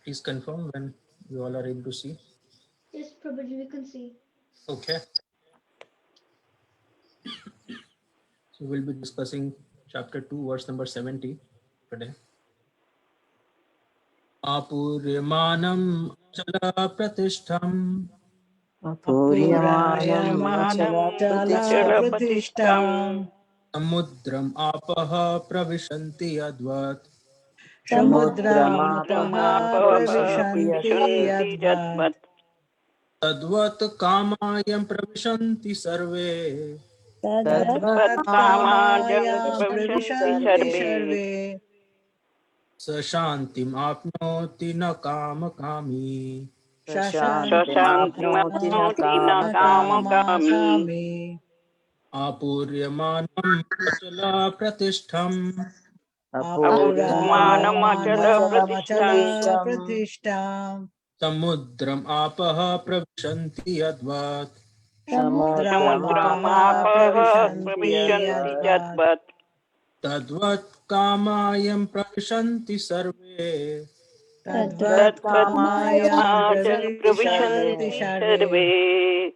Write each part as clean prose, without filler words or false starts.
Please confirm when you all are able to see. Yes, Prabhuji, we can see. Okay. So we'll be discussing chapter 2, verse number 70 today. Apurymanam achala pratishtham Apuryamanam samudram apaha pravishanti advat Samudramapah pravishanti yadvat tadvat kamayam pravishanti sarve Tadvat kamayam pravishanti sarve sa shantim apnoti na kama kami. Shashantimapnoti na kama kami Apurymanam achala pratishtham Apuryamanam achala pratishtam samudram apaha pravishanti advat Samudramapah pravishanti yadvat tadvat kamayam pravishanti sarve Tadvat kamayam pravishanti sarve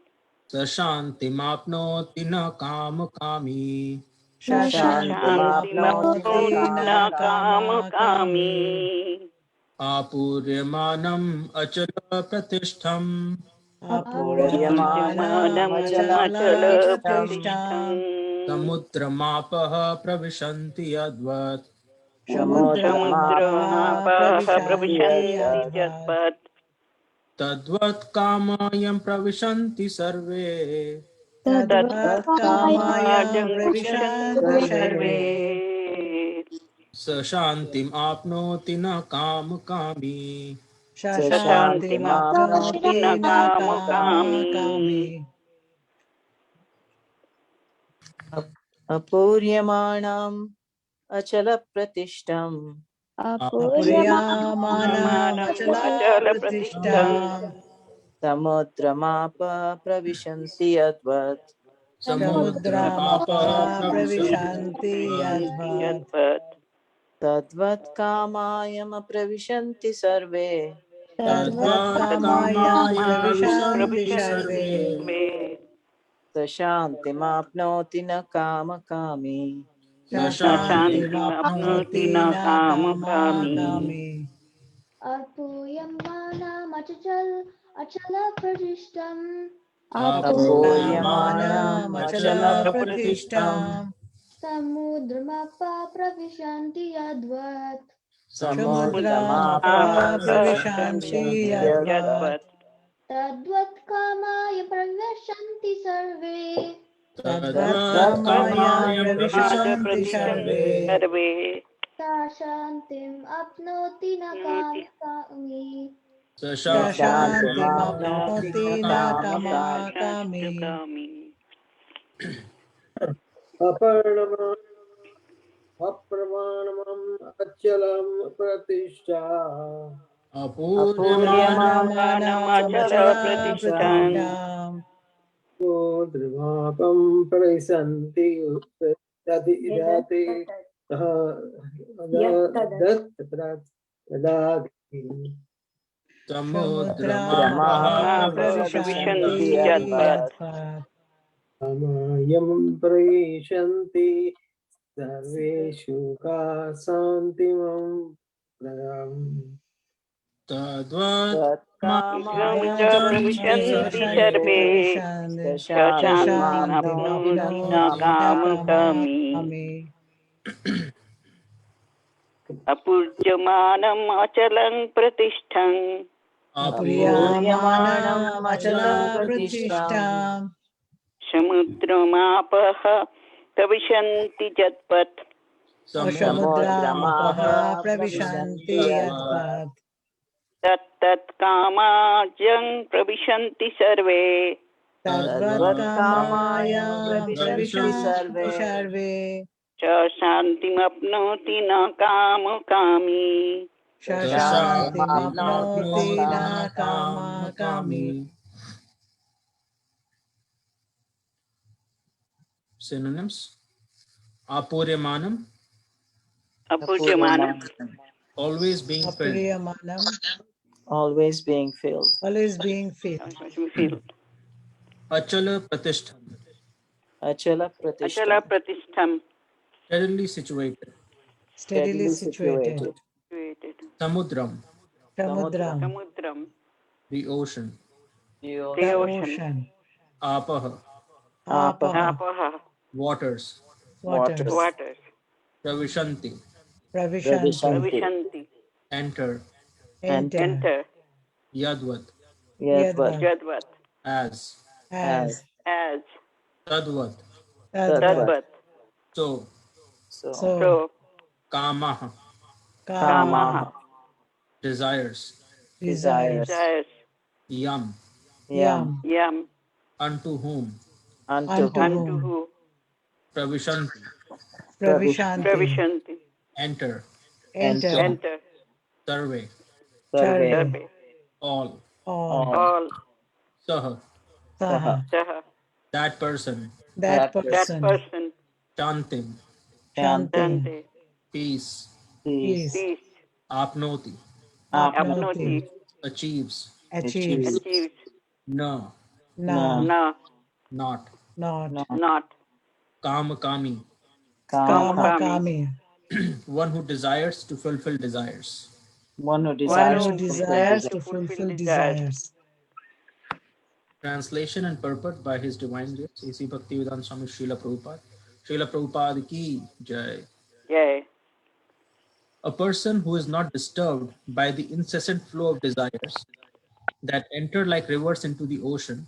sa shantimapnoti na kama kami. Shashantimapnoti na kama kami Apurymanam achala pratishtham Apuryamanam achala pratishtam samudramapah pravishanti advat Samudramapah pravishanti yadvat tadvat kamayam pravishanti sarve Tadvat kamayam pravishanti sarve sa shantim apnoti na kama kami. Shashantimapnoti na kama kami Apuryamanam achala pratishtam Apuryamanam achala pratishtam Samudramapa pravishanti advat Samudramapah Samudramapah pravishanti yadvat Tadvat kamayam pravishanti sarve Tadvat kamayam pravishanti sarve Sashantimapnoti na kama kami Shashantimapnoti na kama kami Apuryamanam achala pratishtam Apuryamanam achala pratishtam samudramapa pravishanti yadvat Samudramapah pravishanti yadvat tadvat kamaya pravishanti sarve Tadvat kamayam pravishanti sarve sa shantim apnoti na kami Shashantimapnoti na kama kami अप्रमाणम अचलम प्रतिष्ठा Apuryamanam Apuryamanam achala pratishtam द्रिभापम प्रविशन्ति दति ददाति Samudramapah pravishanti yadvat अमायं प्रविशन्ति सर्वेषु का शान्तिमं प्रयम् tadvat kamayam pravishanti sarve Shashantimapnoti na kami Apuryamanam achalang pratishtham Apuryamanam achala pratishtam samudramapah pravishanti jatvat Samudramapah pravishanti yadvat tat kamajang pravishanti sarve Tadvat kamayam pravishanti sarve shantimapnoti na kami Shashantimapnoti na kama kami Synonyms: Apuryamanam, Apuryamanam always being filled. Apuryamanam always being filled. always being filled. Filled. Achala Pratishtham, Achala Achala Pratishtham, Pratishtham. steadily situated. Steadily situated. Situated. Samudram, Samudram, Samudram. the ocean. the The the ocean, ocean. ocean. Apaha, Apaha, Apaha. waters. waters. Waters. Pravishanti, Pravishanti, Pravishanti, Vishanti. enter. enter. Enter. Yadvat, Yadva, Yadvat, Jadvat. as. as. As. Tadvat, Tadvat. Tadvat. so. so So. Kamaha, Kama. Kamaha. desires. Desires. Desires. Yam, Yam. Yam. unto whom. unto Unto whom, Unto whom. who? Pravishanti, Pravishanti. Pravishanti. enter. Enter. Enter. Survey, survey, Survey. all. All. All. Saha, Saha. Saha. that person. That That That person. person. Shantim, Shanti. Shanti. peace. peace, Peace. Peace. Apnoti, Apnoti. achieves. Achieves. Achieves. No, Na. Na. not. Not. Not. Kamakami, Kama. Kamakami. Kami. one who desires to fulfill desires. one who One desires who to fulfill desires desires. to fulfill desires. desires. Translation and purport by His Divine Grace, A.C. Bhaktivedanta Swami Srila Prabhupada. Srila Prabhupada ki jai. Yay. A person who is not disturbed by the incessant flow of desires that enter like rivers into the ocean,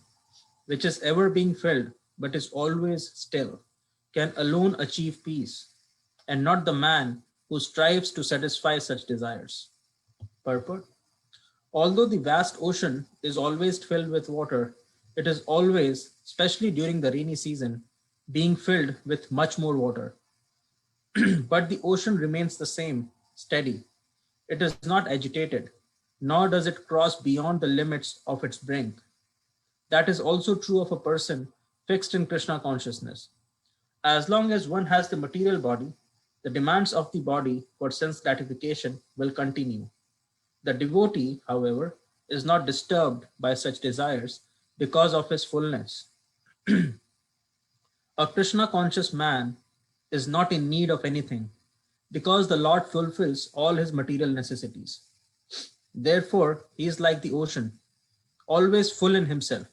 which is ever being filled but is always still, can alone achieve peace, and not the man who strives to satisfy such desires. Purport. Although the vast ocean is always filled with water, it is always, especially during the rainy season, being filled with much more water. But the ocean remains the same, steady. It is not agitated, nor does it cross beyond the limits of its brink. That is also true of a person fixed in Krishna consciousness. As long as one has the material body, the demands of the body for sense gratification will continue. The devotee, however, is not disturbed by such desires because of his fullness. A Krishna conscious man is not in need of anything because the Lord fulfills all his material necessities. Therefore, he is like the ocean, always full in himself.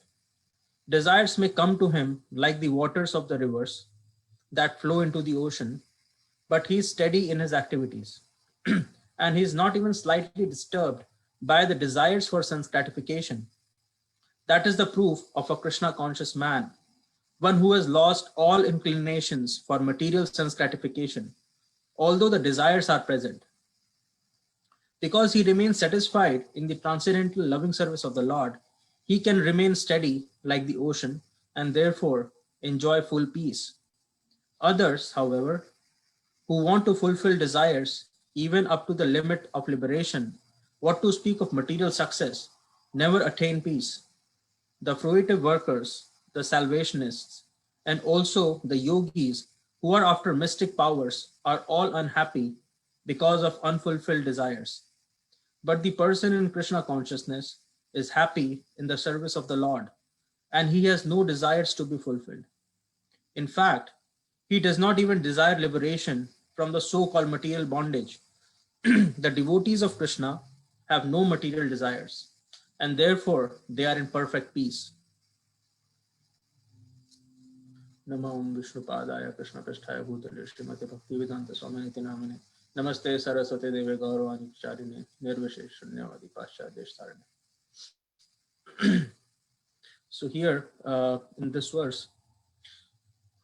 Desires may come to him like the waters of the rivers that flow into the ocean, but he is steady in his activities. And he is not even slightly disturbed by the desires for sense gratification. That is the proof of a Krishna conscious man, one who has lost all inclinations for material sense gratification, although the desires are present. Because he remains satisfied in the transcendental loving service of the Lord, he can remain steady like the ocean and therefore enjoy full peace. Others, however, who want to fulfill desires even up to the limit of liberation, what to speak of material success, never attain peace. The fruitive workers, the salvationists, and also the yogis who are after mystic powers are all unhappy because of unfulfilled desires. But the person in Krishna consciousness is happy in the service of the Lord, and he has no desires to be fulfilled. In fact, he does not even desire liberation from the so-called material bondage. The devotees of Krishna have no material desires, and therefore they are in perfect peace. Namo Om Vishnupadaya Krishna Prasthaya Bhutale Srimate Bhaktivedanta Swamini Namane Namaste Saraswate Deve Gauravani Charine Nirvishesh Shunyavadi Paschaddesh Sarane. So here in this verse,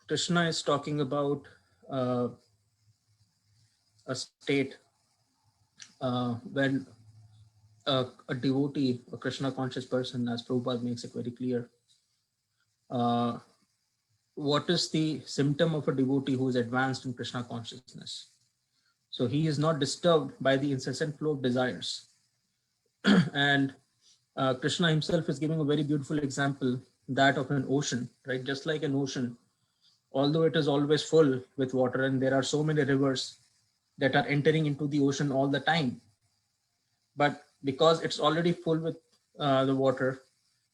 Krishna is talking about a state when a devotee, a Krishna conscious person, as Prabhupada makes it very clear, what is the symptom of a devotee who is advanced in Krishna consciousness? So he is not disturbed by the incessant flow of desires. And Krishna himself is giving a very beautiful example, that of an ocean, right? Just like an ocean, although it is always full with water and there are so many rivers that are entering into the ocean all the time, but because it's already full with the water,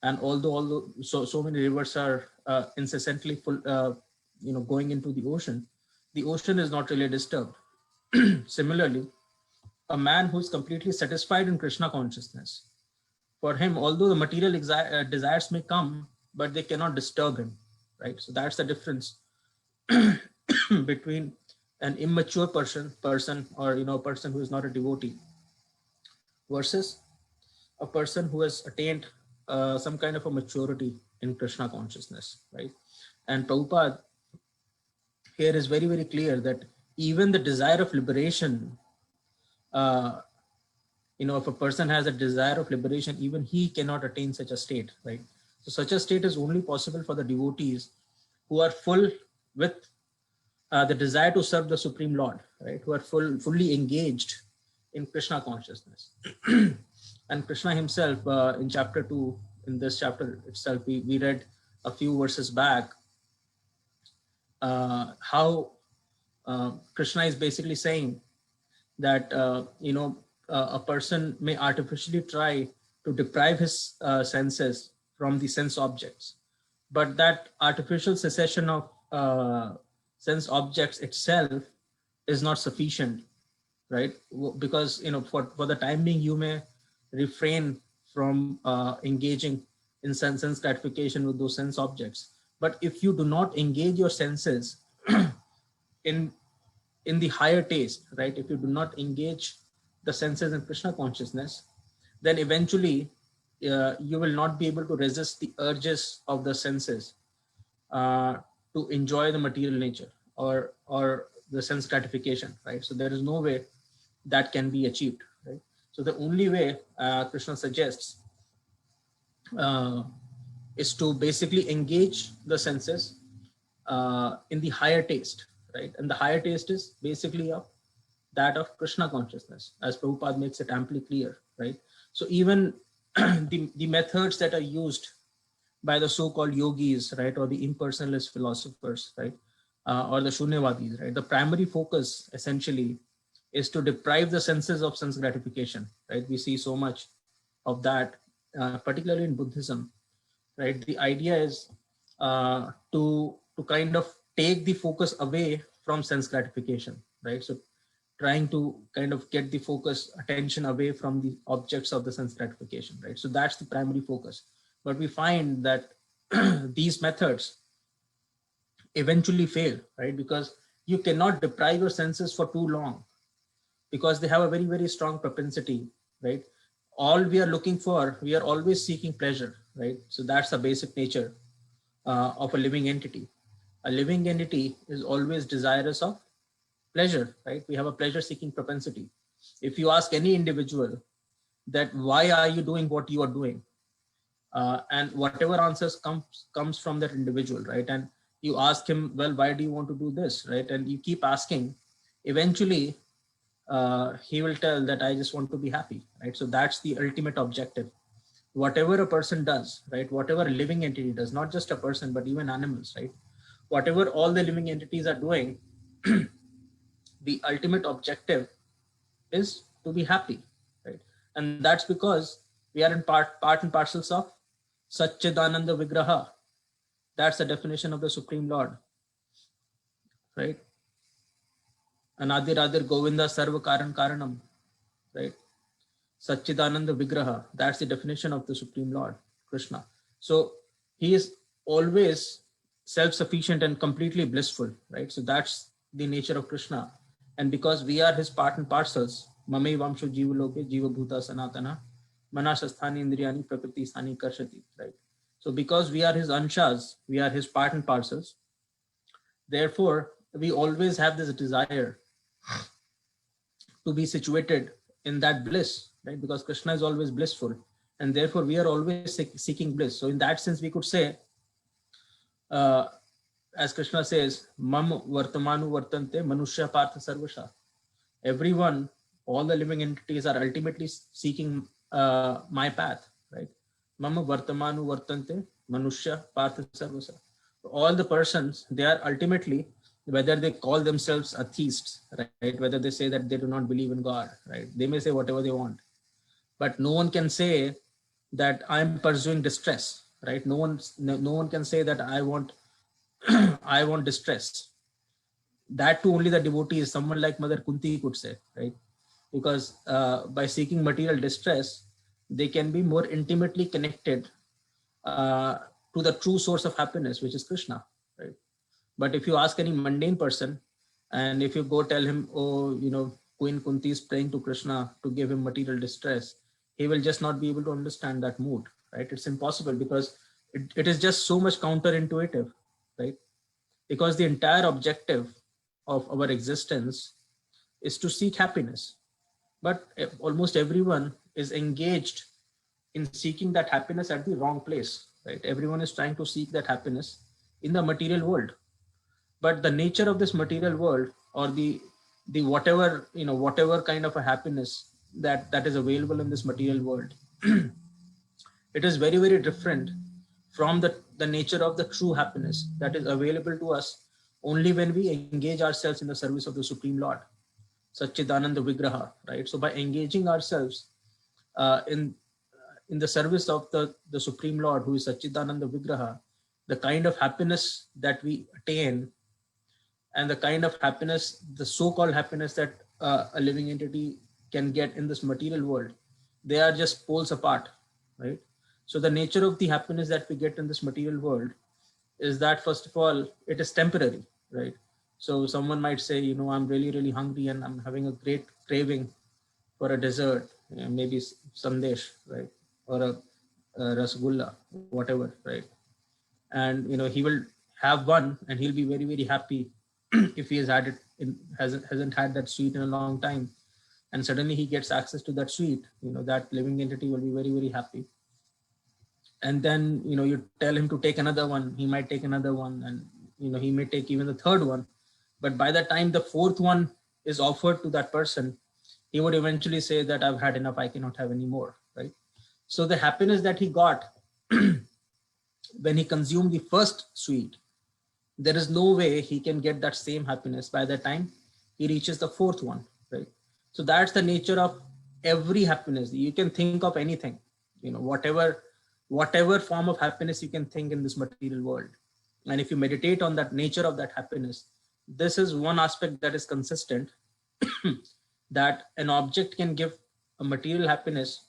and although so many rivers are incessantly full, going into the ocean is not really disturbed. Similarly, a man who is completely satisfied in Krishna consciousness, for him, although the material desires may come, but they cannot disturb him, right? So that's the difference between an immature person, or a person who is not a devotee, versus a person who has attained some kind of a maturity in Krishna consciousness, right? And Prabhupada here is very, very clear that even the desire of liberation, if a person has a desire of liberation, even he cannot attain such a state, right? So such a state is only possible for the devotees who are full with the desire to serve the Supreme Lord, right? Who are fully engaged in Krishna consciousness. And Krishna himself, in chapter 2, in this chapter itself, we read a few verses back, how Krishna is basically saying that, a person may artificially try to deprive his senses from the sense objects, but that artificial cessation of sense objects itself is not sufficient, right? Because, for the time being, you may refrain from engaging in sense gratification with those sense objects. But if you do not engage your senses in the higher taste, right? If you do not engage the senses in Krishna consciousness, then eventually you will not be able to resist the urges of the senses to enjoy the material nature or the sense gratification, right? So there is no way that can be achieved, right? So the only way Krishna suggests is to basically engage the senses in the higher taste, right? And the higher taste is basically that of Krishna consciousness, as Prabhupada makes it amply clear, right? So even the methods that are used by the so-called yogis, right, or the impersonalist philosophers, right, or the Shunyavadis, right, the primary focus essentially is to deprive the senses of sense gratification, right? We see so much of that, particularly in Buddhism, right? The idea is to kind of take the focus away from sense gratification, right? So trying to kind of get the focus, attention away from the objects of the sense gratification, right? So that's the primary focus. But we find that these methods eventually fail, right? Because you cannot deprive your senses for too long, because they have a very, very strong propensity, right? All we are looking for, we are always seeking pleasure, right? So that's the basic nature of a living entity. A living entity is always desirous of pleasure, right? We have a pleasure seeking propensity. If you ask any individual that why are you doing what you are doing, and whatever answers comes from that individual, right? And you ask him, well, why do you want to do this, right? And you keep asking, eventually he will tell that I just want to be happy, right? So that's the ultimate objective. Whatever a person does, right? Whatever a living entity does, not just a person, but even animals, right? Whatever all the living entities are doing, the ultimate objective is to be happy, right? And that's because we are in part and parcels of Satchidananda Vigraha. That's the definition of the Supreme Lord, right? Anadir Adir Govinda Sarva Karan Karanam, right? Satchidananda Vigraha, that's the definition of the Supreme Lord, Krishna. So he is always self-sufficient and completely blissful, right? So that's the nature of Krishna. And because we are his part and parcels, Mame Vamsho Jiva Loke Jiva Bhuta Sanatana Manasasthani Indriyani Prakriti Sthani Karshati, right? So because we are his anshas, we are his part and parcels, therefore we always have this desire to be situated in that bliss, right? Because Krishna is always blissful, and therefore we are always seeking bliss. So in that sense, we could say, as Krishna says, Mam Vartamanu Vartante Manushya Partha Sarvasha. Everyone, all the living entities are ultimately seeking my path, right? Mama Vartamanu Vartante Manushya Partha Sarvasa. All the persons, they are ultimately, whether they call themselves atheists, right? Whether they say that they do not believe in God, right? They may say whatever they want. but no one can say that I'm pursuing distress, right? No one can say that I want I want distress. That too only the devotee is someone like Mother Kunti could say, right? Because by seeking material distress, they can be more intimately connected to the true source of happiness, which is Krishna, right? But if you ask any mundane person, and if you go tell him, oh, Queen Kunti is praying to Krishna to give him material distress, he will just not be able to understand that mood, right? It's impossible because it is just so much counterintuitive, right? Because the entire objective of our existence is to seek happiness. But almost everyone is engaged in seeking that happiness at the wrong place, right? Everyone is trying to seek that happiness in the material world. But the nature of this material world, or the whatever kind of a happiness that is available in this material world, it is very, very different from the nature of the true happiness that is available to us only when we engage ourselves in the service of the Supreme Lord, Satchidananda Vigraha, right? So by engaging ourselves in the service of the Supreme Lord, who is Satchidananda Vigraha, the kind of happiness that we attain and the kind of happiness, the so-called happiness that a living entity can get in this material world, they are just poles apart, right? So the nature of the happiness that we get in this material world is that, first of all, it is temporary, right? So someone might say, I'm really, really hungry and I'm having a great craving for a dessert, maybe sandesh, right? Or a rasgulla, whatever, right? And, he will have one and he'll be very, very happy if he has had it hasn't had that sweet in a long time, and suddenly he gets access to that sweet, that living entity will be very, very happy. And then, you tell him to take another one, he might take another one, and, he may take even the third one. But by the time the fourth one is offered to that person, he would eventually say that I've had enough, I cannot have any more, right? So the happiness that he got when he consumed the first sweet, there is no way he can get that same happiness by the time he reaches the fourth one, right? So that's the nature of every happiness. You can think of anything, whatever form of happiness you can think in this material world. And if you meditate on that nature of that happiness, this is one aspect that is consistent, that an object can give a material happiness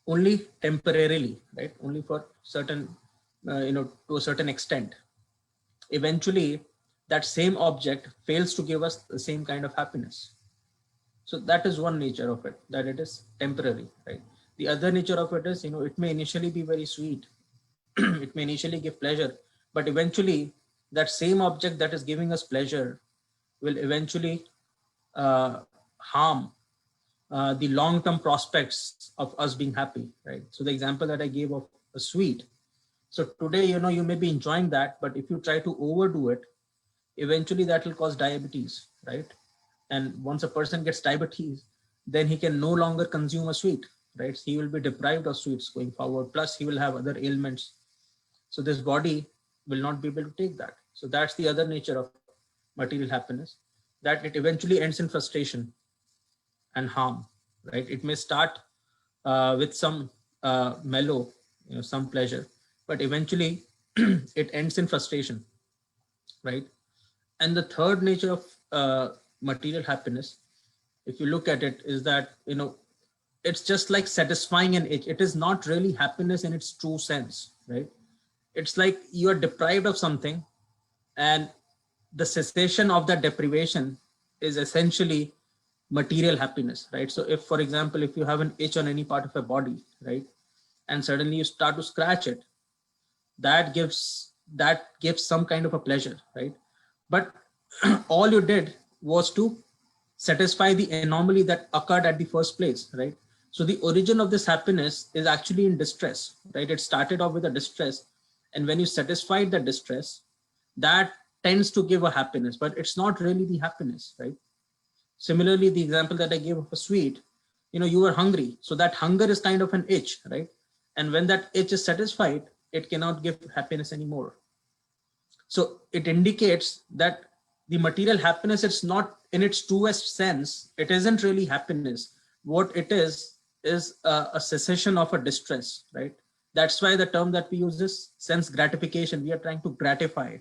only temporarily, right? Only for certain, to a certain extent. Eventually, that same object fails to give us the same kind of happiness. So that is one nature of it, that it is temporary, right? The other nature of it is, it may initially be very sweet. It may initially give pleasure, but eventually that same object that is giving us pleasure will eventually harm the long-term prospects of us being happy, right? So the example that I gave of a sweet. So today, you may be enjoying that, but if you try to overdo it, eventually that will cause diabetes, right? And once a person gets diabetes, then he can no longer consume a sweet, right? He will be deprived of sweets going forward. Plus he will have other ailments. So this body will not be able to take that. So that's the other nature of material happiness, that it eventually ends in frustration and harm, right? It may start with some mellow, some pleasure, but eventually it ends in frustration, right? And the third nature of material happiness, if you look at it, is that, it's just like satisfying an itch. It is not really happiness in its true sense, right? It's like you are deprived of something, and the cessation of that deprivation is essentially material happiness, right? So if, for example, if you have an itch on any part of your body, right, and suddenly you start to scratch it, that gives some kind of a pleasure, right? But all you did was to satisfy the anomaly that occurred at the first place, right? So the origin of this happiness is actually in distress, right? It started off with a distress, and when you satisfied the distress, that tends to give a happiness, but it's not really the happiness, right? Similarly, the example that I gave of a sweet, you were hungry, so that hunger is kind of an itch, right? And when that itch is satisfied, it cannot give happiness anymore. So it indicates that the material happiness, it's not in its truest sense, it isn't really happiness. What it is is a cessation of a distress, right? That's why the term that we use is sense gratification. We are trying to gratify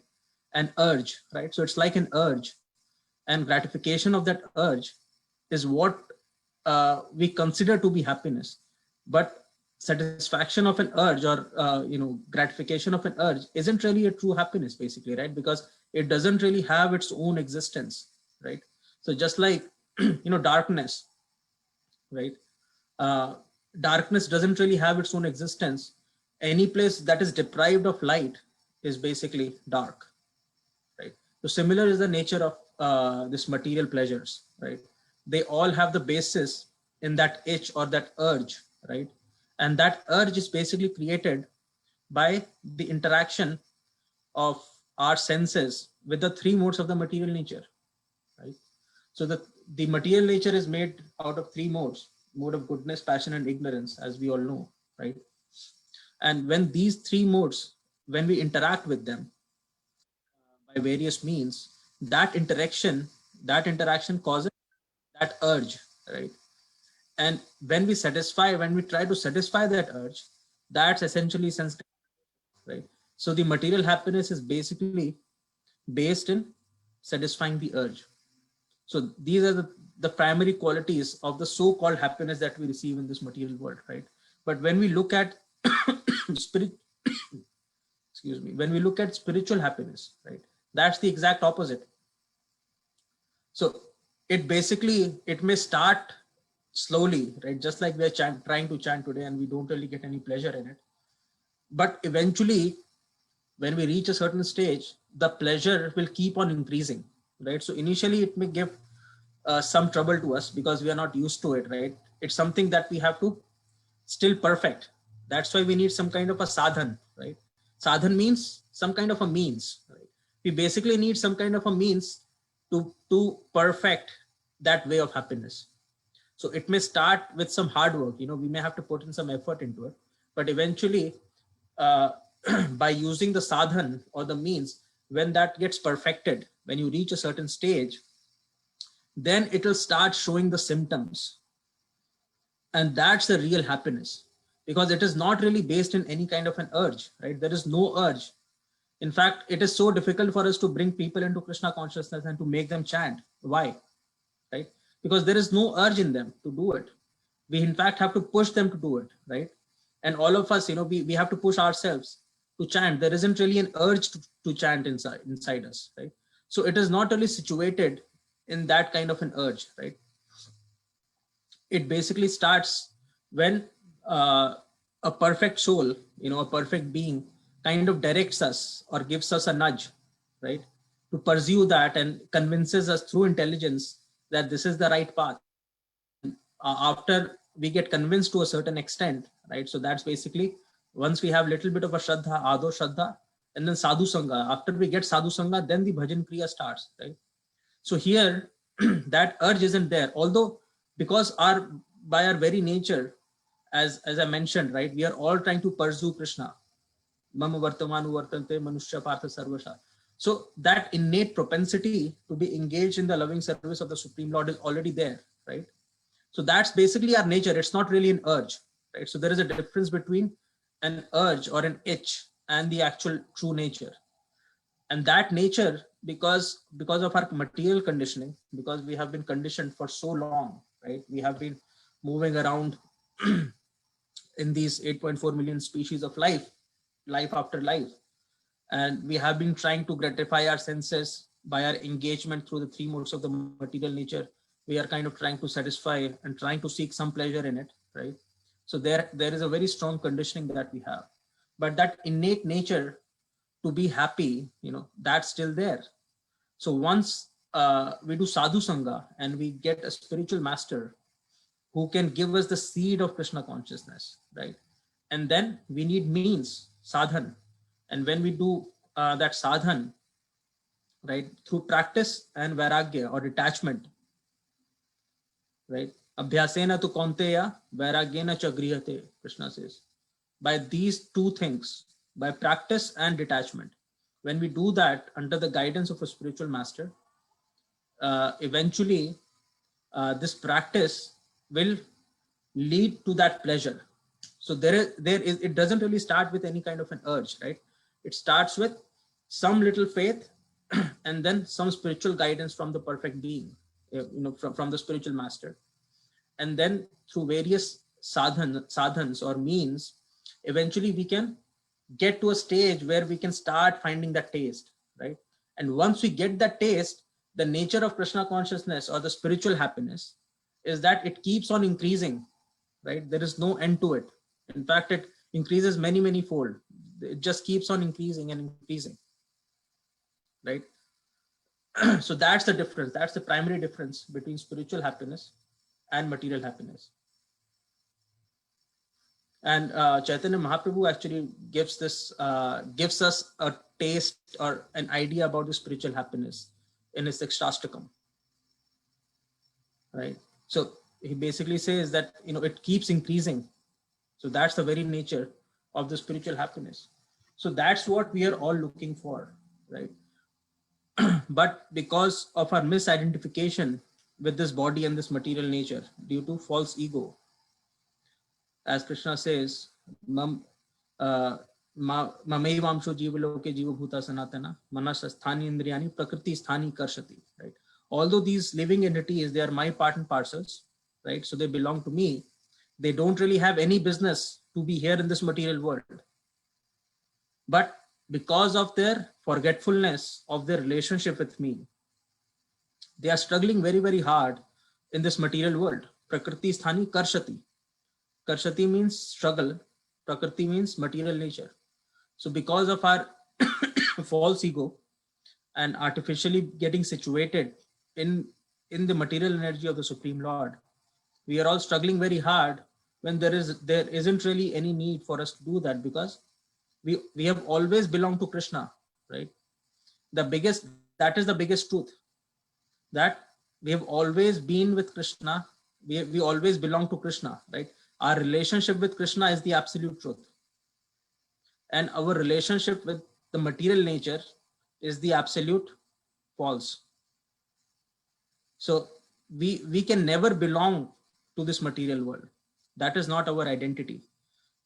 an urge, right? So it's like an urge, and gratification of that urge is what we consider to be happiness. But satisfaction of an urge, or gratification of an urge, isn't really a true happiness, basically, right? Because it doesn't really have its own existence, right? So just like darkness, right? Darkness doesn't really have its own existence. Any place that is deprived of light is basically dark, right? So similar is the nature of this material pleasures, right? They all have the basis in that itch or that urge, right? And that urge is basically created by the interaction of our senses with the three modes of the material nature, right? So the material nature is made out of three modes: mode of goodness, passion, and ignorance, as we all know, right? And when these three modes, when we interact with them by various means, that interaction causes that urge, right? And when we try to satisfy that urge, that's essentially sense, right? So the material happiness is basically based in satisfying the urge. So these are the primary qualities of the so-called happiness that we receive in this material world, right? But when we look at spirit, excuse me, when we look at spiritual happiness, right, that's the exact opposite. So it may start slowly, right? Just like we're trying to chant today, and we don't really get any pleasure in it. But eventually, when we reach a certain stage, the pleasure will keep on increasing, right? So initially it may give some trouble to us because we are not used to it, right? It's something that we have to still perfect. That's why we need some kind of a sadhan, right? Sadhan means some kind of a means, right? We basically need some kind of a means to perfect that way of happiness. So it may start with some hard work, we may have to put in some effort into it, but eventually by using the sadhan or the means, when that gets perfected, when you reach a certain stage, then it will start showing the symptoms. And that's the real happiness, because it is not really based in any kind of an urge, right? There is no urge. In fact, it is so difficult for us to bring people into Krishna consciousness and to make them chant. Why? Right? Because there is no urge in them to do it. We in fact have to push them to do it, right? And all of us, we have to push ourselves to chant. There isn't really an urge to chant inside us, right? So it is not really situated in that kind of an urge, right? It basically starts when a perfect soul, a perfect being kind of directs us or gives us a nudge, right, to pursue that and convinces us through intelligence that this is the right path. After we get convinced to a certain extent, right? So that's basically once we have a little bit of a Shraddha, Ado Shraddha, and then Sadhu Sangha. After we get Sadhu Sangha, then the Bhajan Kriya starts, right? So here, that urge isn't there. Although, because by our very nature, as I mentioned, right, we are all trying to pursue Krishna. Mama vartamanu vartante manushya partha sarvasha. So that innate propensity to be engaged in the loving service of the Supreme Lord is already there, right? So that's basically our nature. It's not really an urge, right? So there is a difference between an urge or an itch and the actual true nature. And that nature, because of our material conditioning, because we have been conditioned for so long, right? We have been moving around in these 8.4 million species of life after life. And we have been trying to gratify our senses by our engagement through the three modes of the material nature. We are kind of trying to satisfy and trying to seek some pleasure in it, right? So there is a very strong conditioning that we have. But that innate nature to be happy, that's still there. So once we do sadhu sangha and we get a spiritual master who can give us the seed of Krishna consciousness, right? And then we need means, sadhan. And when we do that sadhan, right, through practice and vairagya or detachment, right? Abhyasena tu kaunteya, vairagyena cha grihate, Krishna says. By these two things, by practice and detachment, when we do that under the guidance of a spiritual master, eventually this practice will lead to that pleasure. So it doesn't really start with any kind of an urge, right? It starts with some little faith and then some spiritual guidance from the perfect being, from the spiritual master. And then through various sadhans or means, eventually we can get to a stage where we can start finding that taste, right? And once we get that taste, the nature of Krishna consciousness or the spiritual happiness is that it keeps on increasing, right? There is no end to it. In fact, it increases many fold. It just keeps on increasing and increasing, right? So that's the difference. That's the primary difference between spiritual happiness and material happiness. And Chaitanya Mahaprabhu actually gives us a taste or an idea about the spiritual happiness in his Shastakam, right? So he basically says that it keeps increasing. So that's the very nature of the spiritual happiness. So that's what we are all looking for, right? But because of our misidentification with this body and this material nature due to false ego, as Krishna says, Mamevamsho jivaloke jivabhuta sanatana manasasthani indriyani prakriti sthani karshati, right? Although these living entities, they are my part and parcels, right? So they belong to me. They don't really have any business to be here in this material world. But because of their forgetfulness of their relationship with me, they are struggling very hard in this material world. Prakriti sthani karshati. Karshati means struggle. Prakriti means material nature. So because of our false ego and artificially getting situated in the material energy of the Supreme Lord, we are all struggling very hard when there isn't really any need for us to do that, because we have always belonged to Krishna, right? That is the biggest truth, that we have always been with Krishna. We always belong to Krishna, right? Our relationship with Krishna is the absolute truth. And our relationship with the material nature is the absolute false. So we can never belong to this material world. That is not our identity.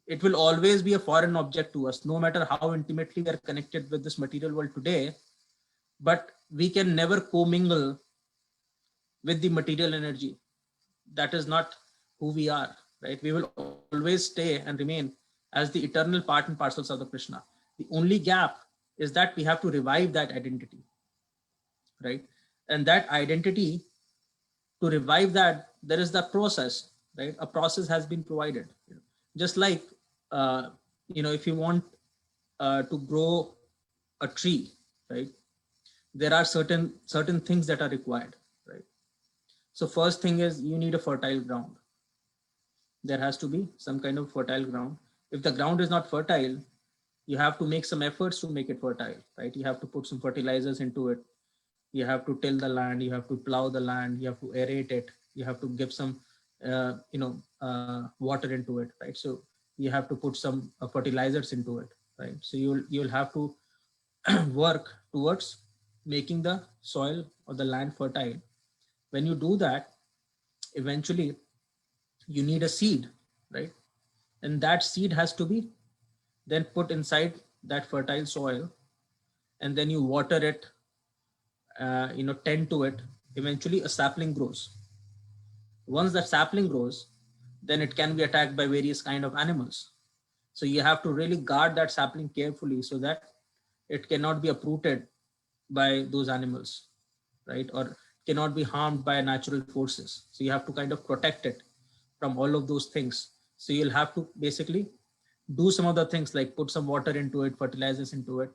It will always be a foreign object to us, no matter how intimately we are connected with this material world today. But we can never commingle with the material energy. That is not who we are, right? We will always stay and remain as the eternal part and parcels of the Krishna. The only gap is that we have to revive that identity, right? And that identity, to revive that, there is the process, right? A process has been provided. Just like, if you want to grow a tree, right? There are certain things that are required, right? So first thing is you need a fertile ground. There has to be some kind of fertile ground. If the ground is not fertile, you have to make some efforts to make it fertile, right? You have to put some fertilizers into it. You have to till the land. You have to plow the land. You have to aerate it. You have to give some, water into it, right? So you have to put some fertilizers into it, right? So you'll have to work towards making the soil or the land fertile. When you do that, eventually you need a seed, right? And that seed has to be then put inside that fertile soil, and then you water it, tend to it. Eventually a sapling grows. Once that sapling grows, then it can be attacked by various kind of animals. So you have to really guard that sapling carefully so that it cannot be uprooted by those animals, right? Or cannot be harmed by natural forces. So you have to kind of protect it from all of those things. So you'll have to basically do some other things like put some water into it, fertilizers into it.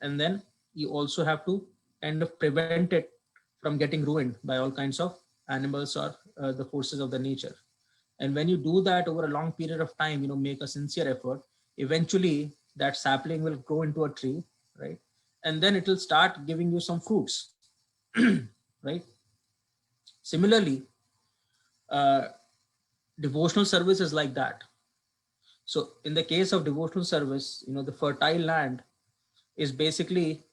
And then you also have to kind of prevent it from getting ruined by all kinds of animals or the forces of the nature. And when you do that over a long period of time, make a sincere effort, eventually that sapling will grow into a tree, right? And then it will start giving you some fruits, right? Similarly, devotional service is like that. So in the case of devotional service, the fertile land is basically,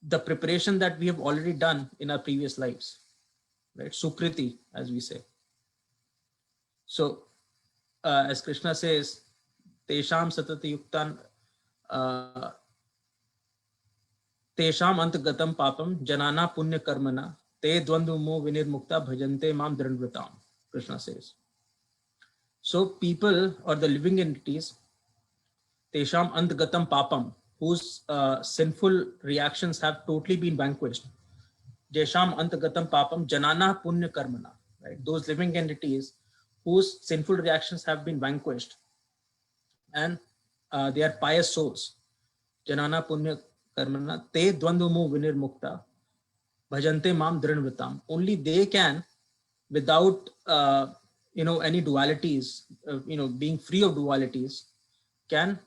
the preparation that we have already done in our previous lives, right? Sukriti, as we say. So as Krishna says, Tesham satati yuktan Tesham antagatam papam janana punya karmana te dvandumo vinirmukta bhajante mam dranvritam. Krishna says. So people or the living entities, Tesham antagatam papam, whose sinful reactions have totally been vanquished. Jesham antagatam papam janana punya karmana. Right? Those living entities whose sinful reactions have been vanquished and they are pious souls. Janana punya karmana te dvandumu vinirmukta bhajante mam dranvritam. Only they can, without any dualities, being free of dualities, can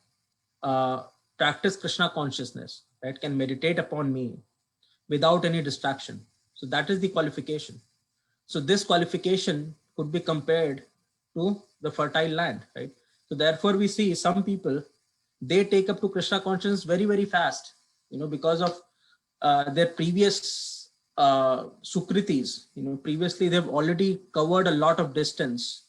practice Krishna consciousness, right? Can meditate upon me without any distraction. So that is the qualification. So this qualification could be compared to the fertile land, right? So therefore we see some people, they take up to Krishna consciousness very, very fast, because of their previous sukritis. Previously they've already covered a lot of distance.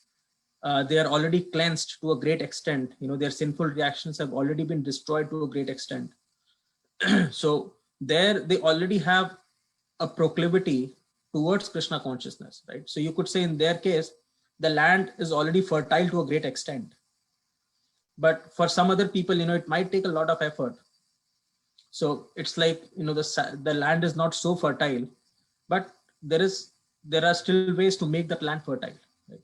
They are already cleansed to a great extent. Their sinful reactions have already been destroyed to a great extent. So there they already have a proclivity towards Krishna consciousness, right? So you could say in their case, the land is already fertile to a great extent. But for some other people, it might take a lot of effort. So it's like, the land is not so fertile, but there are still ways to make that land fertile. Right?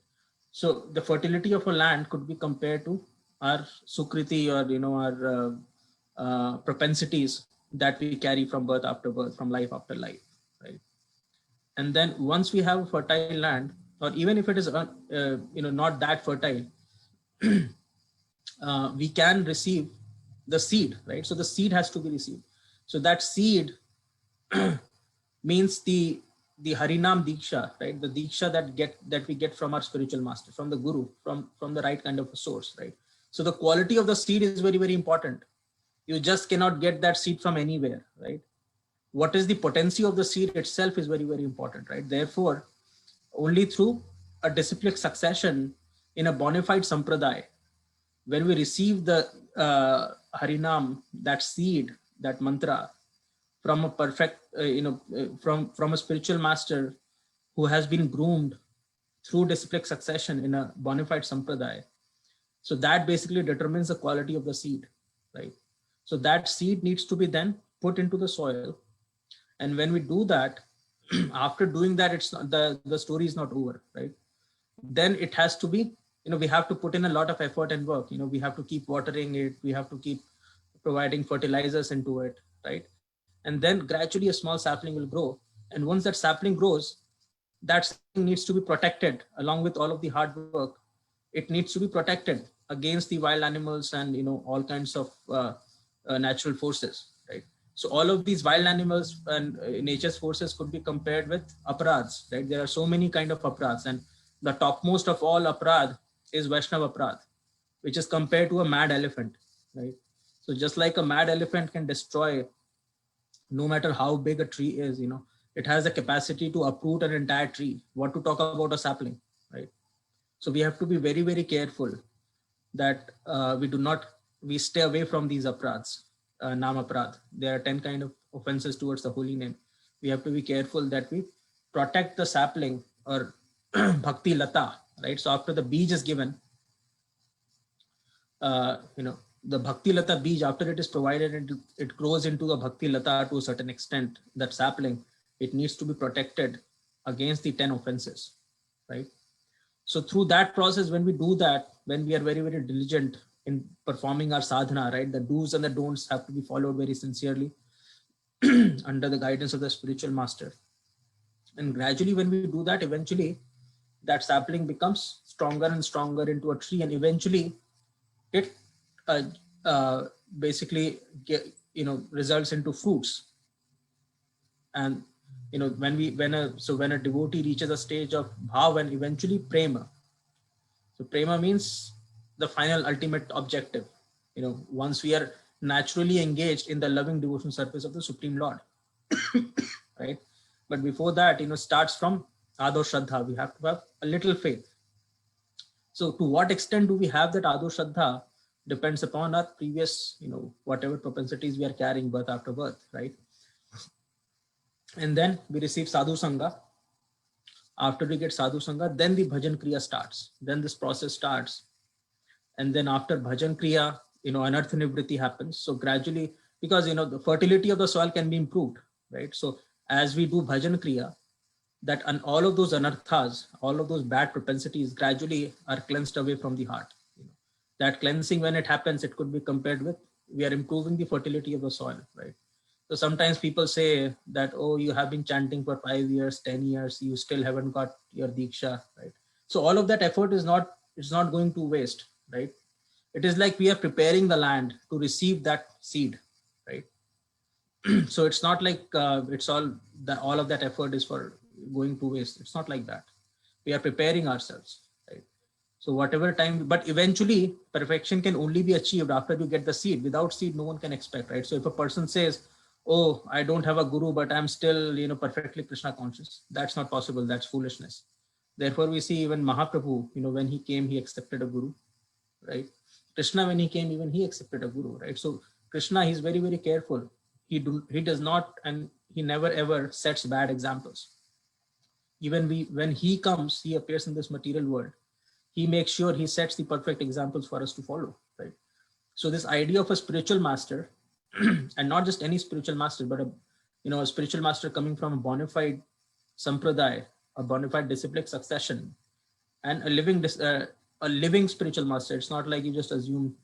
So the fertility of a land could be compared to our sukriti, or our propensities that we carry from birth after birth, from life after life, right? And then once we have a fertile land, or even if it is not that fertile, we can receive the seed, right? So the seed has to be received. So that seed means the Harinam Diksha, right? The Diksha that we get from our spiritual master, from the Guru, from the right kind of a source, right? So the quality of the seed is very, very important. You just cannot get that seed from anywhere, right? What is the potency of the seed itself is very, very important, right? Therefore, only through a disciplic succession in a bona fide sampradaya, when we receive the Harinam, that seed, that mantra, from a perfect, from a spiritual master who has been groomed through disciplic succession in a bona fide sampradaya. So that basically determines the quality of the seed, right? So that seed needs to be then put into the soil. And when we do that, after doing that, it's not, the story is not over, right? Then it has to be, we have to put in a lot of effort and work. We have to keep watering it. We have to keep providing fertilizers into it, right? And then gradually a small sapling will grow. And once that sapling grows, that sapling needs to be protected along with all of the hard work. It needs to be protected against the wild animals and, all kinds of natural forces, right? So all of these wild animals and nature's forces could be compared with aparadhs, right? There are so many kind of aparadhs, and the topmost of all aparadh is Vaishnava aparadh, which is compared to a mad elephant, right? So just like a mad elephant can destroy no matter how big a tree is, it has the capacity to uproot an entire tree. What to talk about a sapling, right? So we have to be very, very careful that we stay away from these aparadhs, nam aparadh. There are 10 kind of offenses towards the holy name. We have to be careful that we protect the sapling or bhakti lata, right? So after the beej is given, the bhakti lata beej, after it is provided and it grows into a bhakti lata to a certain extent, that sapling, it needs to be protected against the 10 offenses, right? So through that process, when we do that, when we are very, very diligent in performing our sadhana, right? The do's and the don'ts have to be followed very sincerely under the guidance of the spiritual master. And gradually when we do that, eventually that sapling becomes stronger and stronger into a tree, and eventually it basically results into fruits. And when a devotee reaches a stage of bhav and eventually prema. So prema means the final ultimate objective. Once we are naturally engaged in the loving devotional service of the Supreme Lord, right? But before that, starts from Adho Shraddha. We have to have a little faith. So to what extent do we have that Adu Shraddha depends upon our previous, whatever propensities we are carrying birth after birth, right? And then we receive Sadhu Sangha. After we get Sadhu Sangha, then the Bhajan Kriya starts. Then this process starts. And then after Bhajan Kriya, Anartha Nivritti happens. So gradually, because, the fertility of the soil can be improved, right? So as we do Bhajan Kriya, that and all of those anarthas, all of those bad propensities gradually are cleansed away from the heart. That cleansing, when it happens, it could be compared with, we are improving the fertility of the soil, right? So sometimes people say that, oh, you have been chanting for 5 years, 10 years, you still haven't got your Diksha, right? So all of that effort is not going to waste, right? It is like we are preparing the land to receive that seed, right? So it's not like it's all of that effort is for going to waste. It's not like that. We are preparing ourselves, right? So whatever time, but eventually perfection can only be achieved after you get the seed. Without seed, no one can expect, right? So if a person says, oh, I don't have a guru, but I'm still, perfectly Krishna conscious, that's not possible. That's foolishness. Therefore, we see even Mahaprabhu, when he came, he accepted a guru, right? Krishna, when he came, even he accepted a guru, right? So Krishna, he's very, very careful. He does not, and he never ever sets bad examples. Even when he comes, he appears in this material world. He makes sure he sets the perfect examples for us to follow, right? So this idea of a spiritual master, and not just any spiritual master, but a spiritual master coming from a bona fide sampradaya, a bona fide disciplic succession, and a living spiritual master. It's not like you just assume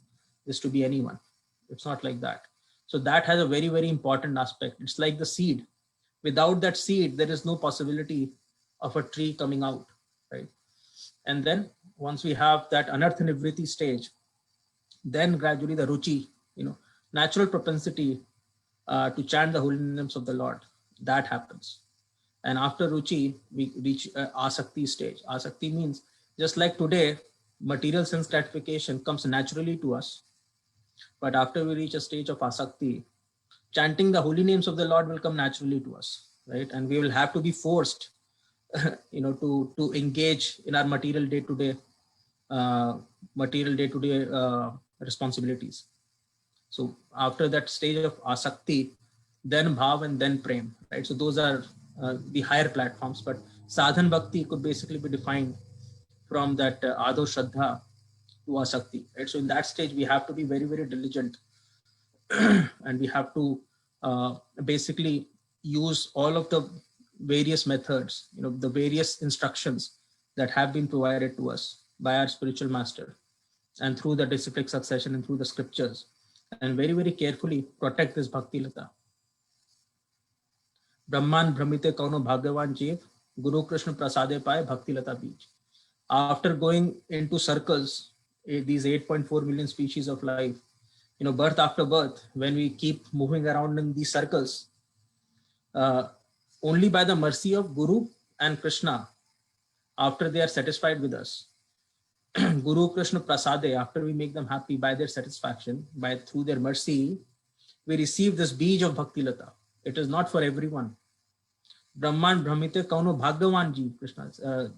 this to be anyone. It's not like that. So that has a very, very important aspect. It's like the seed. Without that seed, there is no possibility of a tree coming out, right? And then once we have that Anartha Nivritti stage, then gradually the Ruchi, natural propensity to chant the holy names of the Lord, that happens. And after Ruchi, we reach Asakti stage. Asakti means, just like today, material sense gratification comes naturally to us. But after we reach a stage of Asakti, chanting the holy names of the Lord will come naturally to us, right? And we will have to be forced, to engage in our material day-to-day responsibilities. So after that stage of Asakti, then Bhav and then Prem, right? So those are the higher platforms, but Sadhan Bhakti could basically be defined from that Ado Shraddha to Asakti, right? So in that stage, we have to be very, very diligent and we have to basically use all of the various methods, the various instructions that have been provided to us by our spiritual master and through the disciplic succession and through the scriptures, and very, very carefully protect this Bhakti Lata. Brahman Brahmite Kauno Bhagavan Jeev, Guru Krishna Prasade Pai Bhakti Lata Beej. After going into circles, these 8.4 million species of life, birth after birth, when we keep moving around in these circles, only by the mercy of Guru and Krishna, after they are satisfied with us, Guru Krishna Prasade, after we make them happy by their satisfaction, through their mercy, we receive this beej of Bhakti Lata. It is not for everyone. Brahman Brahmite Kauno Bhagavan Ji, Krishna,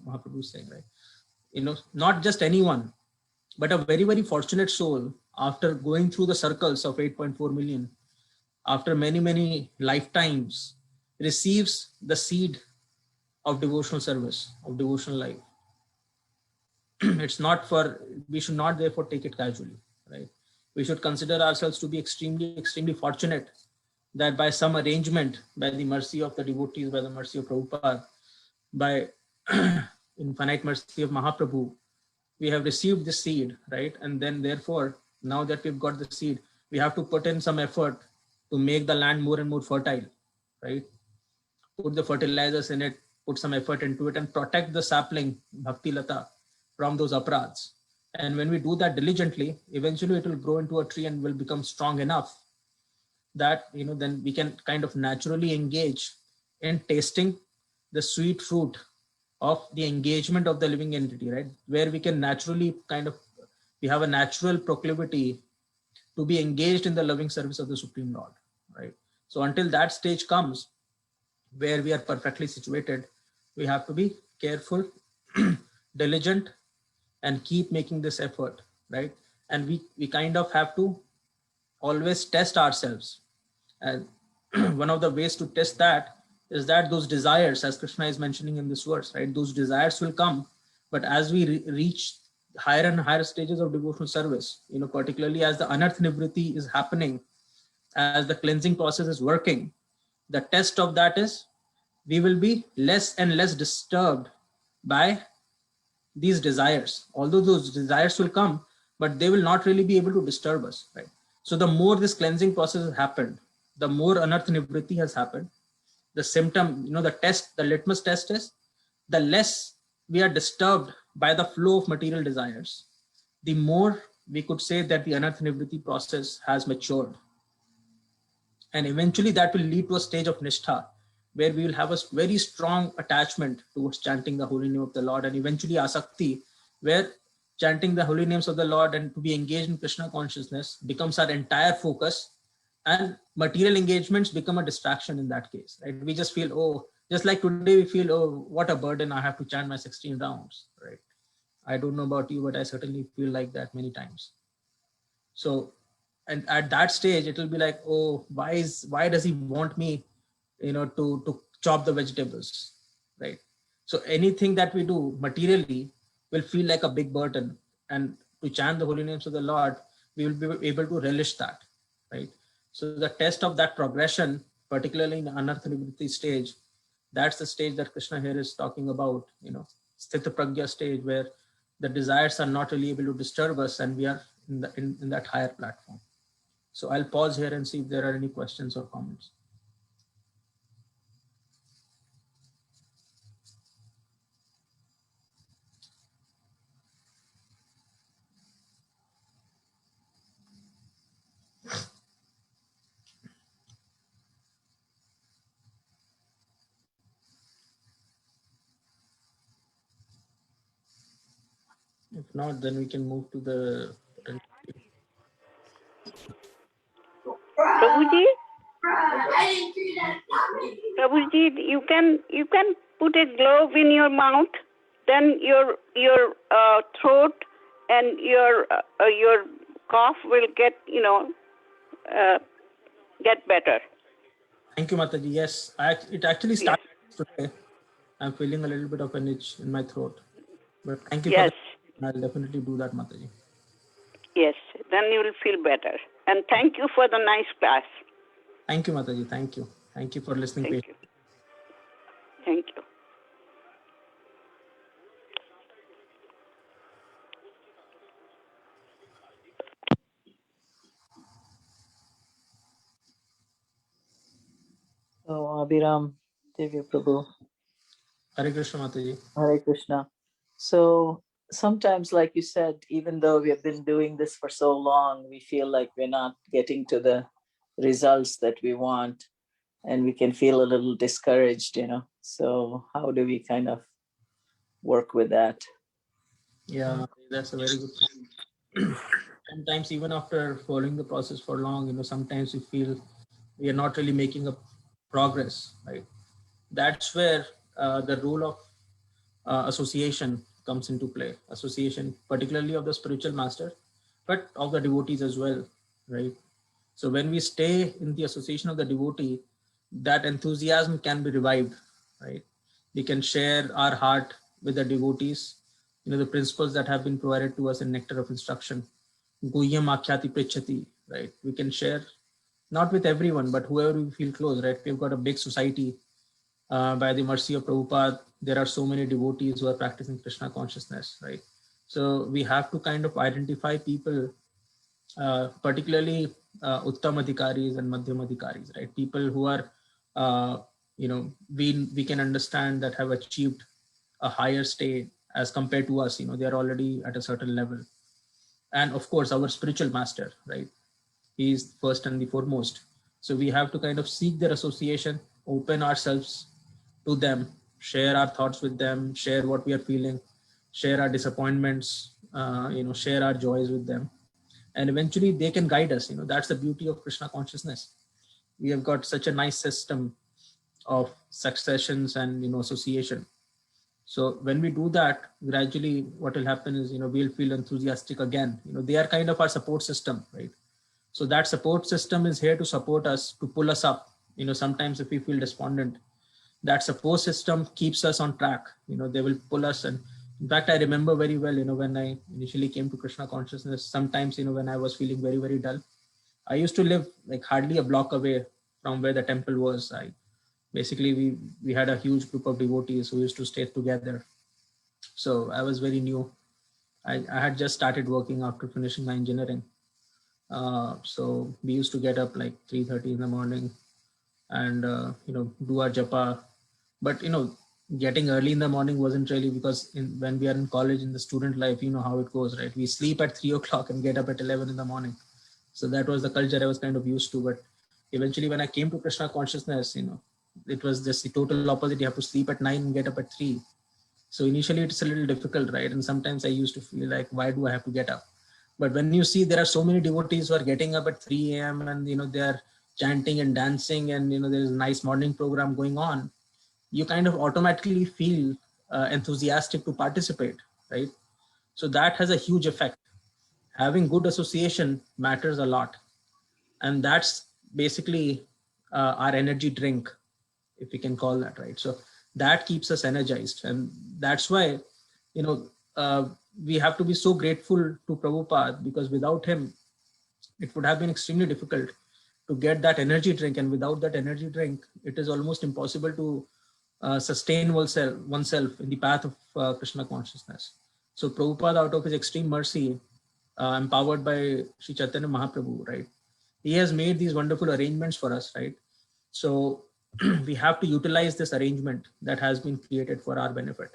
Mahaprabhu is saying, right? Not just anyone, but a very, very fortunate soul, after going through the circles of 8.4 million, after many, many lifetimes, receives the seed of devotional service, of devotional life. It's not we should not therefore take it casually, right? We should consider ourselves to be extremely, extremely fortunate that by some arrangement, by the mercy of the devotees, by the mercy of Prabhupada, by infinite mercy of Mahaprabhu, we have received this seed, right? And then therefore, now that we've got the seed, we have to put in some effort to make the land more and more fertile, right? Put the fertilizers in it, put some effort into it, and protect the sapling, Bhakti Lata, from those aparadhs. And when we do that diligently, eventually it will grow into a tree and will become strong enough that, then we can kind of naturally engage in tasting the sweet fruit of the engagement of the living entity, right? Where we can naturally we have a natural proclivity to be engaged in the loving service of the Supreme Lord, right? So until that stage comes, where we are perfectly situated, we have to be careful, diligent, and keep making this effort, right? And we kind of have to always test ourselves. And one of the ways to test that is that those desires, as Krishna is mentioning in this verse, right? Those desires will come, but as we reach higher and higher stages of devotional service, particularly as the anartha nivritti is happening, as the cleansing process is working, the test of that is we will be less and less disturbed by these desires. Although those desires will come, but they will not really be able to disturb us, right? So the more this cleansing process has happened, the more anartha nivritti has happened, the symptom, the test, the litmus test is the less we are disturbed by the flow of material desires, the more we could say that the anartha nivritti process has matured. And eventually that will lead to a stage of nishtha, where we will have a very strong attachment towards chanting the holy name of the Lord, and eventually asakti, where chanting the holy names of the Lord and to be engaged in Krishna consciousness becomes our entire focus, and material engagements become a distraction in that case, right? We just feel, oh, just like today we feel, oh, what a burden, I have to chant my 16 rounds, right? I don't know about you, but I certainly feel like that many times. So, and at that stage, it will be like, oh, why does he want me, to chop the vegetables, right? So anything that we do materially will feel like a big burden, and to chant the holy names of the Lord, we will be able to relish that, right? So the test of that progression, particularly in the anartha nivritti stage, that's the stage that Krishna here is talking about, sthita pragya stage, where the desires are not really able to disturb us, and we are in that higher platform. So I'll pause here and see if there are any questions or comments. If not, then we can move to the Prabhuji, you can put a glove in your mouth, then your throat and your cough will get get better. Thank you, Mataji. Yes, it actually started today. I'm feeling a little bit of an itch in my throat, but thank you for Yes. that. I'll definitely do that, Mataji. Yes, then you will feel better. And thank you for the nice class. Thank you, Mataji. Thank you. Thank you for listening. Thank you. Thank you. So, Abhiram, Divya Prabhu, Hare Krishna, Mataji. Hare Krishna. So sometimes, like you said, even though we have been doing this for so long, we feel like we're not getting to the results that we want, and we can feel a little discouraged, So how do we kind of work with that? Yeah, that's a very good point. Sometimes even after following the process for long, sometimes we feel we are not really making a progress, right? That's where the role of association comes into play. Association, particularly of the spiritual master, but of the devotees as well, right? So when we stay in the association of the devotee, that enthusiasm can be revived, right? We can share our heart with the devotees, the principles that have been provided to us in Nectar of Instruction. Guhyam akhyati prichati, right? We can share not with everyone, but whoever we feel close, right? We've got a big society. By the mercy of Prabhupada, there are so many devotees who are practicing Krishna consciousness, right? So we have to kind of identify people, particularly Uttam Adhikaris and Madhyam Adhikaris, right? People who are, we can understand that have achieved a higher state as compared to us, they are already at a certain level. And of course, our spiritual master, right? He is first and the foremost. So we have to kind of seek their association, open ourselves to them, share our thoughts with them, share what we are feeling, share our disappointments, share our joys with them. And eventually they can guide us. That's the beauty of Krishna consciousness. We have got such a nice system of successions and, association. So when we do that, gradually what will happen is, we'll feel enthusiastic again. They are kind of our support system, right? So that support system is here to support us, to pull us up. Sometimes if we feel despondent, that support system keeps us on track. They will pull us. And in fact, I remember very well, when I initially came to Krishna consciousness, sometimes, when I was feeling very, very dull, I used to live like hardly a block away from where the temple was. We had a huge group of devotees who used to stay together. So I was very new. I had just started working after finishing my engineering. So we used to get up like 3:30 in the morning and do our japa. But getting early in the morning wasn't really, because when we are in college, in the student life, you know how it goes, right? We sleep at 3 o'clock and get up at 11 in the morning. So that was the culture I was kind of used to. But eventually when I came to Krishna consciousness, it was just the total opposite. You have to sleep at 9 and get up at 3. So initially it's a little difficult, right? And sometimes I used to feel like, why do I have to get up? But when you see there are so many devotees who are getting up at 3 a.m. and they are chanting and dancing, and there's a nice morning program going on, you kind of automatically feel enthusiastic to participate, right? So that has a huge effect. Having good association matters a lot, and that's basically our energy drink, if we can call that, right? So that keeps us energized, and that's why we have to be so grateful to Prabhupada, because without him it would have been extremely difficult to get that energy drink, and without that energy drink it is almost impossible to sustain oneself in the path of Krishna consciousness. So Prabhupada, out of his extreme mercy, empowered by Sri Chaitanya Mahaprabhu, right, he has made these wonderful arrangements for us, right? So we have to utilize this arrangement that has been created for our benefit,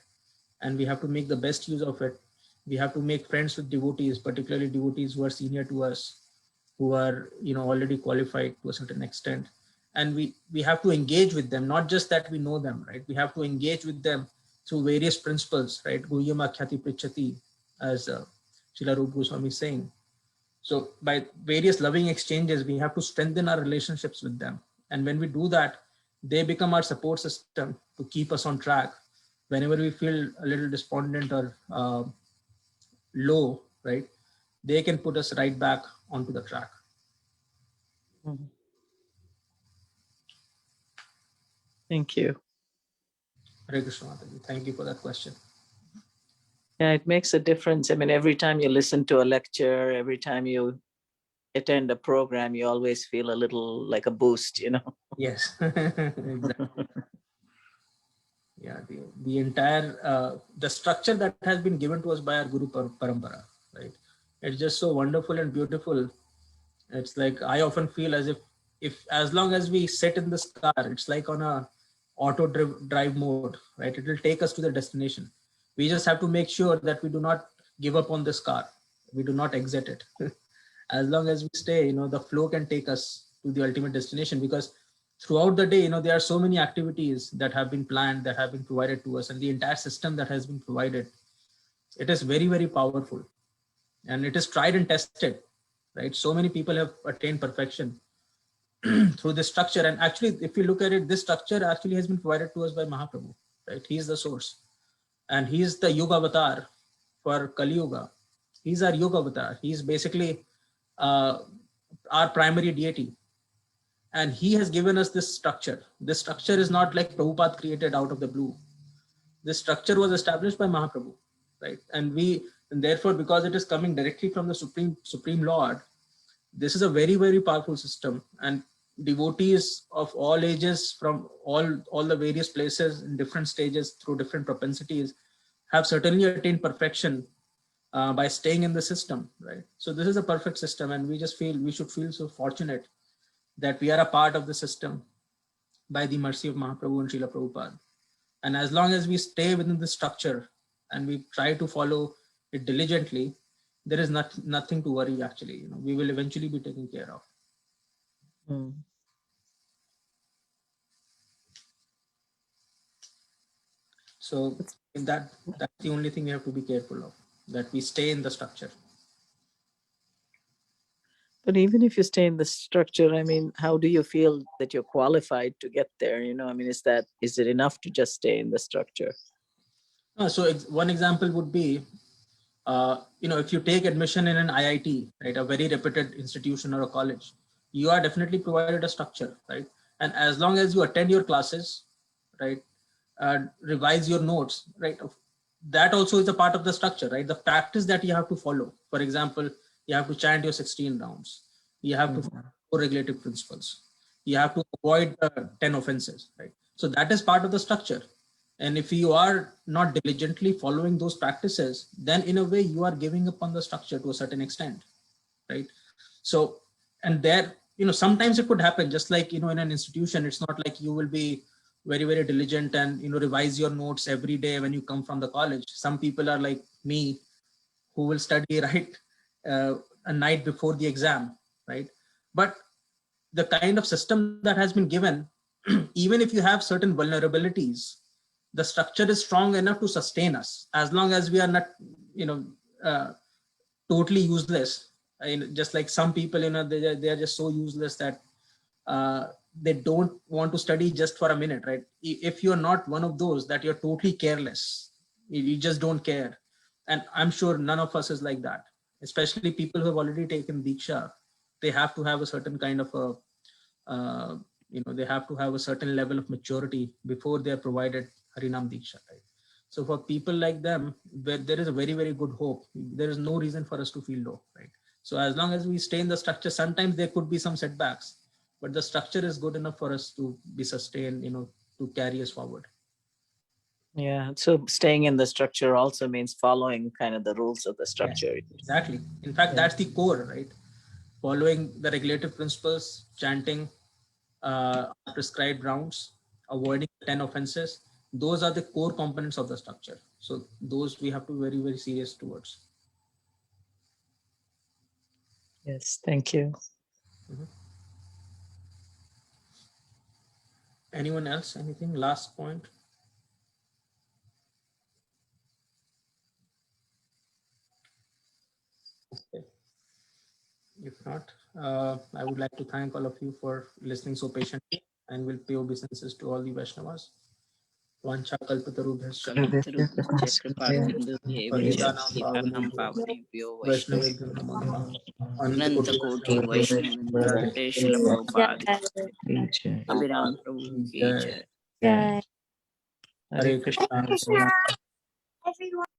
and we have to make the best use of it. We have to make friends with devotees, particularly devotees who are senior to us, who are already qualified to a certain extent, and we have to engage with them, not just that we know them, right? We have to engage with them through various principles, right? Guhyam akhyati prichati, as Srila Rupa Goswami is saying. So by various loving exchanges, we have to strengthen our relationships with them, and when we do that, they become our support system to keep us on track whenever we feel a little despondent or low, right? They can put us right back onto the track. Mhm. Thank you. Hare Krishna Mataji. Thank you for that question. Yeah, it makes a difference. I mean, every time you listen to a lecture, every time you attend a program, you always feel a little like a boost, Yes, exactly. Yeah, the entire the structure that has been given to us by our Guru Parampara, right? It's just so wonderful and beautiful. It's like I often feel as if as long as we sit in this car, it's like on a auto drive mode, right? It will take us to the destination. We just have to make sure that we do not give up on this car. We do not exit it. As long as we stay, the flow can take us to the ultimate destination, because throughout the day, there are so many activities that have been planned, that have been provided to us, and the entire system that has been provided, it is very, very powerful, and it is tried and tested, right? So many people have attained perfection through this structure. And actually, if you look at it, this structure actually has been provided to us by Mahaprabhu, right? He is the source, and he is the Yuga avatar for Kali Yuga. He's our Yuga avatar. He's basically our primary deity, and he has given us this structure. This structure is not like Prabhupada created out of the blue. This structure was established by Mahaprabhu, right? And therefore, because it is coming directly from the Supreme Lord, this is a very, very powerful system. And devotees of all ages, from all the various places in different stages through different propensities, have certainly attained perfection by staying in the system, right? So this is a perfect system, and we should feel so fortunate that we are a part of the system by the mercy of Mahaprabhu and Srila Prabhupada. And as long as we stay within the structure and we try to follow it diligently, there is nothing to worry, actually. We will eventually be taken care of. Mm. So that's the only thing we have to be careful of, that we stay in the structure. But even if you stay in the structure, I mean, how do you feel that you're qualified to get there? I mean, is it enough to just stay in the structure? One example would be, if you take admission in an IIT, right, a very reputed institution or a college, you are definitely provided a structure, right? And as long as you attend your classes, right, revise your notes, right, that also is a part of the structure, right? The practice that you have to follow. For example, you have to chant your 16 rounds. You have to follow 4 regulative principles. You have to avoid 10 offenses, right? So that is part of the structure. And if you are not diligently following those practices, then in a way you are giving up on the structure to a certain extent, right? So, and there, sometimes it could happen, just like, in an institution, it's not like you will be very, very diligent and, revise your notes every day when you come from the college. Some people are like me, who will study right a night before the exam, right? But the kind of system that has been given, even if you have certain vulnerabilities, the structure is strong enough to sustain us, as long as we are not, totally useless. Just like some people, they are just so useless that they don't want to study just for a minute, right? If you're not one of those, that you're totally careless, you just don't care. And I'm sure none of us is like that, especially people who have already taken Diksha. They have to have a certain kind of they have to have a certain level of maturity before they are provided Harinam Diksha, right? So for people like them, there is a very, very good hope. There is no reason for us to feel low, right? So as long as we stay in the structure, sometimes there could be some setbacks, but the structure is good enough for us to be sustained, to carry us forward. Yeah. So staying in the structure also means following kind of the rules of the structure. Yeah, exactly. In fact, that's the core, right? Following the regulative principles, chanting prescribed rounds, avoiding 10 offenses. Those are the core components of the structure. So those we have to be very, very serious towards. Yes. Thank you. Anyone else? Anything? Last point? Okay. If not, I would like to thank all of you for listening so patiently, and will pay obeisances to all the Vaishnavas. Vancha kalpatarubhyascha पतितानां पावनेभ्यो Vaishnavebhyo namo namah. अनंतकोटि वैष्णव श्रील प्रभुपाद अभिराम प्रभु की जय Hare Krishna.